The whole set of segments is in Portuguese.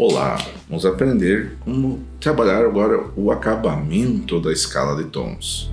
Olá, vamos aprender como trabalhar agora o acabamento da escala de tons.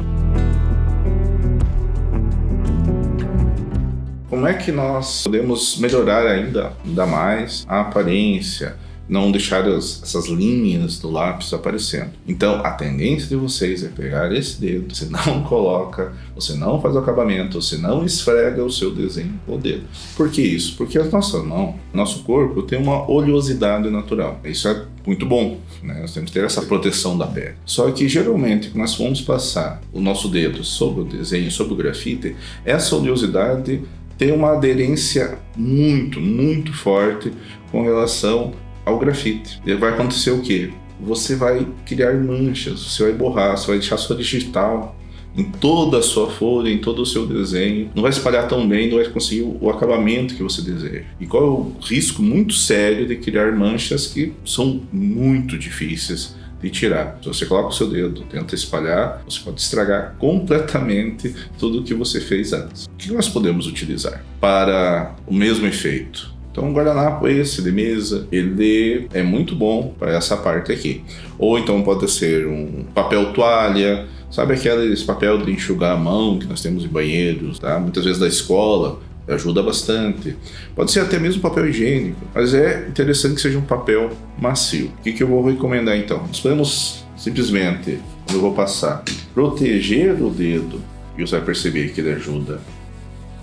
Como é que nós podemos melhorar ainda mais a aparência, não deixar essas linhas do lápis aparecendo? Então, a tendência de vocês é pegar esse dedo, você não coloca, você não faz o acabamento, você não esfrega o seu desenho com o dedo. Por que isso? Porque a nossa mão, nosso corpo tem uma oleosidade natural. Isso é muito bom, né? Nós temos que ter essa proteção da pele. Só que geralmente, quando nós vamos passar o nosso dedo sobre o desenho, sobre o grafite, essa oleosidade tem uma aderência muito forte com relação ao grafite. E vai acontecer o quê? Você vai criar manchas, você vai borrar, você vai deixar sua digital em toda a sua folha, em todo o seu desenho. Não vai espalhar tão bem, não vai conseguir o acabamento que você deseja. E qual é o risco muito sério de criar manchas que são muito difíceis de tirar? Se você coloca o seu dedo, tenta espalhar, você pode estragar completamente tudo o que você fez antes. O que nós podemos utilizar para o mesmo efeito? Então, um guardanapo esse de mesa, ele é muito bom para essa parte aqui. Ou então pode ser um papel toalha, sabe aqueles papel de enxugar a mão que nós temos em banheiros, tá? Muitas vezes da escola, ajuda bastante. Pode ser até mesmo papel higiênico, mas é interessante que seja um papel macio. O que eu vou recomendar então? Nós podemos simplesmente, quando eu vou passar, proteger o dedo, e você vai perceber que ele ajuda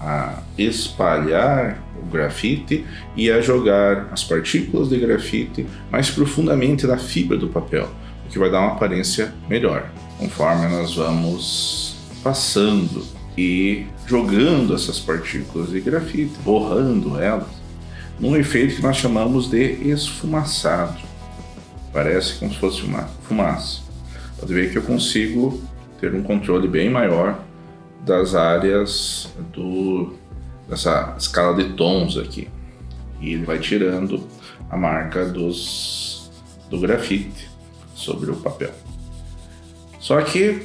a espalhar o grafite e a jogar as partículas de grafite mais profundamente na fibra do papel, o que vai dar uma aparência melhor, conforme nós vamos passando e jogando essas partículas de grafite, borrando elas, num efeito que nós chamamos de esfumaçado. Parece como se fosse uma fumaça. Pode ver que eu consigo ter um controle bem maior das áreas dessa escala de tons aqui. E ele vai tirando a marca do grafite sobre o papel. Só que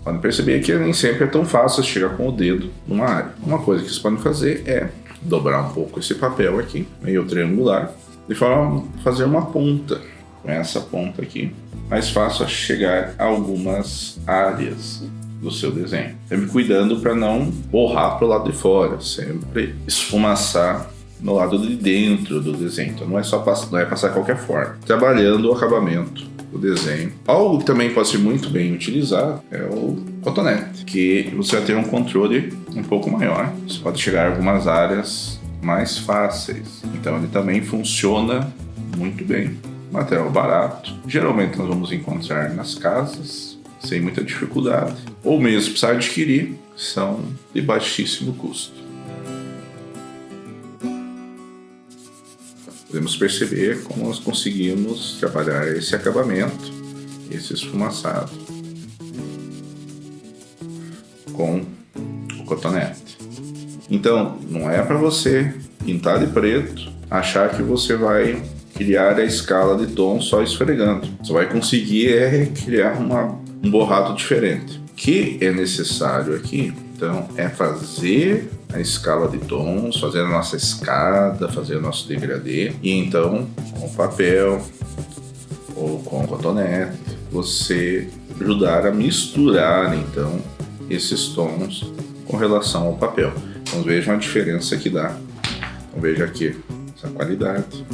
podem perceber que nem sempre é tão fácil chegar com o dedo numa área. Uma coisa que vocês podem fazer é dobrar um pouco esse papel aqui, meio triangular, de forma a fazer uma ponta. Com essa ponta aqui, mais fácil chegar a algumas áreas do seu desenho. Sempre cuidando para não borrar para o lado de fora, sempre esfumaçar no lado de dentro do desenho. Então não é passar de qualquer forma. Trabalhando o acabamento do desenho. Algo que também pode ser muito bem utilizado é o cotonete, que você vai ter um controle um pouco maior. Você pode chegar a algumas áreas mais fáceis. Então ele também funciona muito bem. Material barato. Geralmente nós vamos encontrar nas casas, sem muita dificuldade, ou mesmo precisar adquirir, são de baixíssimo custo. Podemos perceber como nós conseguimos trabalhar esse acabamento, esse esfumaçado, com o cotonete. Então, não é para você pintar de preto, achar que você vai criar a escala de tom só esfregando. Você vai conseguir criar um borrado diferente. O que é necessário aqui, então, é fazer a escala de tons, fazer a nossa escada, fazer o nosso degradê, e então, com papel ou com cotonete, você ajudar a misturar, então, esses tons com relação ao papel. Então, vejam a diferença que dá. Então, veja aqui essa qualidade.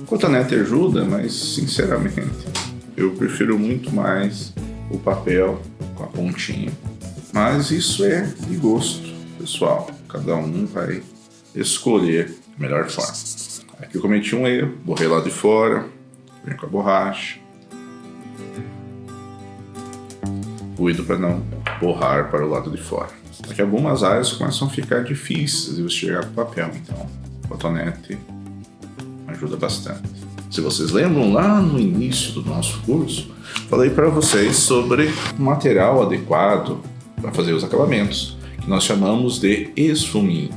O cotonete ajuda, mas sinceramente eu prefiro muito mais o papel com a pontinha. Mas isso é de gosto pessoal, cada um vai escolher a melhor forma. Aqui eu cometi um erro, borrei lá de fora, vem com a borracha. Cuido para não borrar para o lado de fora. Aqui algumas áreas começam a ficar difíceis de você chegar com o papel, então o cotonete ajuda bastante. Se vocês lembram, lá no início do nosso curso, falei para vocês sobre o material adequado para fazer os acabamentos, que nós chamamos de esfuminho.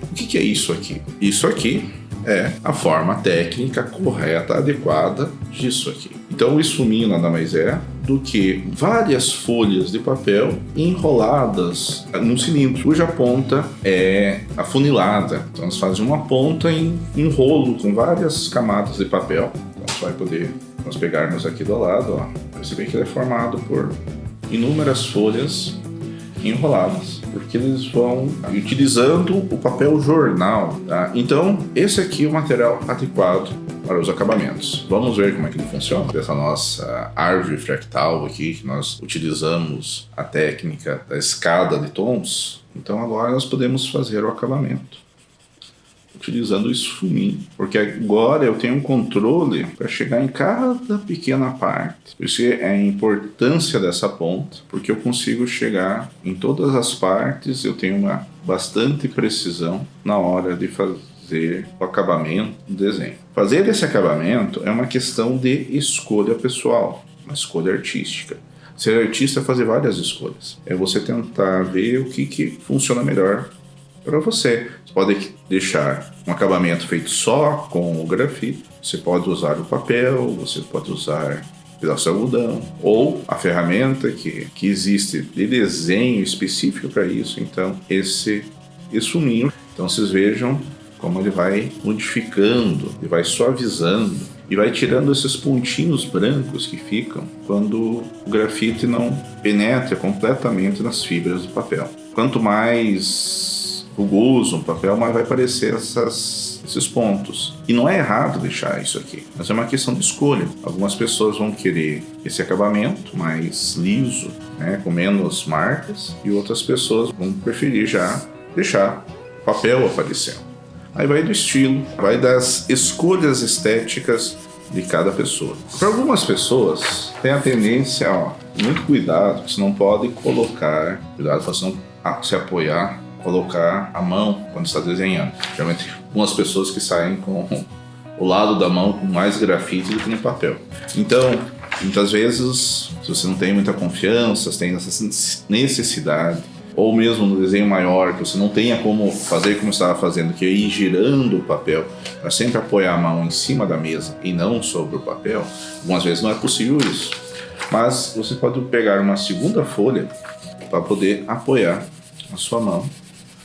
O que é isso aqui? Isso aqui é a forma técnica correta, adequada disso aqui. Então o esfuminho nada mais é do que várias folhas de papel enroladas num cilindro, cuja ponta é afunilada. Então eles fazem uma ponta em um rolo com várias camadas de papel. Então você vai poder, nós pegarmos aqui do lado, ó, perceber que ele é formado por inúmeras folhas enroladas, porque eles vão utilizando o papel jornal, tá? Então esse aqui é o material adequado para os acabamentos. Vamos ver como é que ele funciona. Essa nossa árvore fractal aqui, que nós utilizamos a técnica da escada de tons. Então agora nós podemos fazer o acabamento utilizando o esfuminho, porque agora eu tenho um controle para chegar em cada pequena parte. Por isso é a importância dessa ponta, porque eu consigo chegar em todas as partes, eu tenho uma bastante precisão na hora de fazer o acabamento do desenho. Fazer esse acabamento é uma questão de escolha pessoal, uma escolha artística. Ser artista é fazer várias escolhas. É você tentar ver o que funciona melhor para você. Você pode deixar um acabamento feito só com o grafite, você pode usar o papel, você pode usar pedaço de algodão, ou a ferramenta que existe de desenho específico para isso. Então esse esfuminho, então vocês vejam como ele vai modificando, ele vai suavizando e vai tirando esses pontinhos brancos que ficam quando o grafite não penetra completamente nas fibras do papel. Quanto mais rugoso um papel, mais vai aparecer esses pontos. E não é errado deixar isso aqui, mas é uma questão de escolha. Algumas pessoas vão querer esse acabamento mais liso, né, com menos marcas, e outras pessoas vão preferir já deixar o papel aparecendo. Aí vai do estilo, vai das escolhas estéticas de cada pessoa. Para algumas pessoas, tem a tendência, muito cuidado, você não pode colocar, cuidado para você não se apoiar, colocar a mão quando está desenhando. Geralmente tem algumas pessoas que saem com o lado da mão com mais grafite do que no papel. Então, muitas vezes, se você não tem muita confiança, se tem essa necessidade, ou mesmo no desenho maior, que você não tenha como fazer como você estava fazendo, que é ir girando o papel, para sempre apoiar a mão em cima da mesa e não sobre o papel, algumas vezes não é possível isso. Mas você pode pegar uma segunda folha para poder apoiar a sua mão,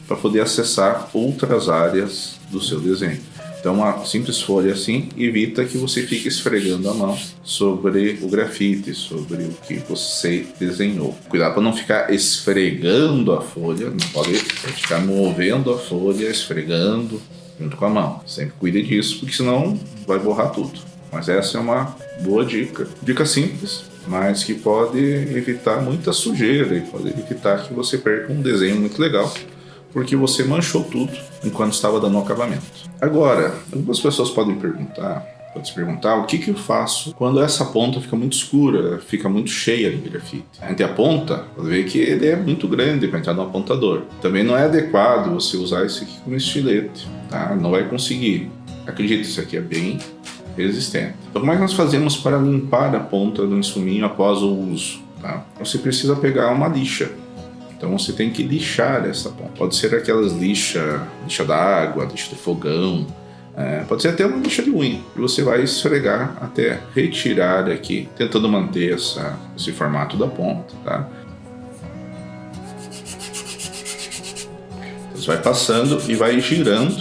para poder acessar outras áreas do seu desenho. Então uma simples folha assim evita que você fique esfregando a mão sobre o grafite, sobre o que você desenhou. Cuidado para não ficar esfregando a folha, não pode ficar movendo a folha, esfregando junto com a mão. Sempre cuide disso, porque senão vai borrar tudo. Mas essa é uma boa dica. Dica simples, mas que pode evitar muita sujeira e pode evitar que você perca um desenho muito legal, porque você manchou tudo enquanto estava dando o acabamento. Agora, algumas pessoas podem se perguntar o que eu faço quando essa ponta fica muito escura, fica muito cheia de grafite. Entre a ponta, pode ver que ele é muito grande para entrar no apontador. Também não é adequado você usar isso aqui como estilete, tá? Não vai conseguir. Acredite, isso aqui é bem resistente. Então, como é que nós fazemos para limpar a ponta do esfuminho após o uso? Tá? Você precisa pegar uma lixa. Então você tem que lixar essa ponta. Pode ser aquelas lixa d'água, lixa de fogão, pode ser até uma lixa de unha. E você vai esfregar até retirar aqui, tentando manter esse formato da ponta. Tá? Você vai passando e vai girando